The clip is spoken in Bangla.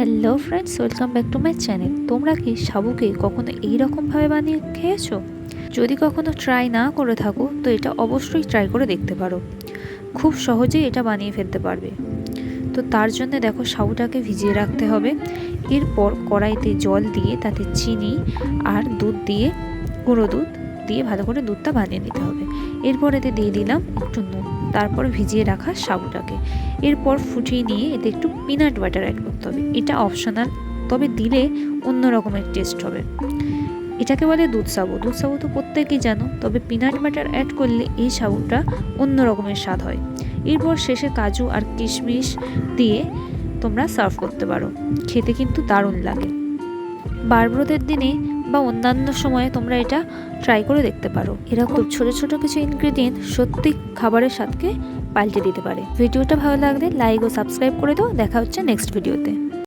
Hello friends, welcome back to my channel. তোমরা কি সাবুকে কখনো এইরকমভাবে বানিয়ে খেয়েছো? যদি কখনো ট্রাই না করে থাকো তো এটা অবশ্যই ট্রাই করে দেখতে পারো। খুব সহজেই এটা বানিয়ে ফেলতে পারবে। তো তার জন্য দেখো, সাবুটাকে ভিজিয়ে রাখতে হবে। এরপর কড়াইতে জল দিয়ে তাতে চিনি আর দুধ দিয়ে, গুঁড়ো দুধ দিয়ে ভালো করে দুধটা বানিয়ে নিতে হবে। এরপর এতে দিয়ে দিলাম একটু নুন, তারপর ভিজিয়ে রাখা সাবুটাকে এরপর ফুটিয়ে নিয়ে এতে একটু পিনাট বাটার অ্যাড করতে হবে। এটা অপশনাল, তবে দিলে অন্য রকমের টেস্ট হবে। এটাকে বলে দুধ সাবু। দুধ সাবু তো প্রত্যেকেই জানো, তবে পিনাট বাটার অ্যাড করলে এই সাবুটা অন্য রকমের স্বাদ হয়। এরপর শেষে কাজু আর কিশমিশ দিয়ে তোমরা সার্ভ করতে পারো। খেতে কিন্তু দারুণ লাগে। বারব্রতের দিনে বা অন্যান্য সময়ে তোমরা এটা ট্রাই করে দেখতে পারো। এরকম ছোট ছোট কিছু ইনগ্রেডিয়েন্ট সত্যি খাবারের স্বাদকে পাল্টে দিতে পারে। ভিডিওটা ভালো লাগলে লাইক ও সাবস্ক্রাইব করে দাও। দেখা হচ্ছে নেক্সট ভিডিওতে।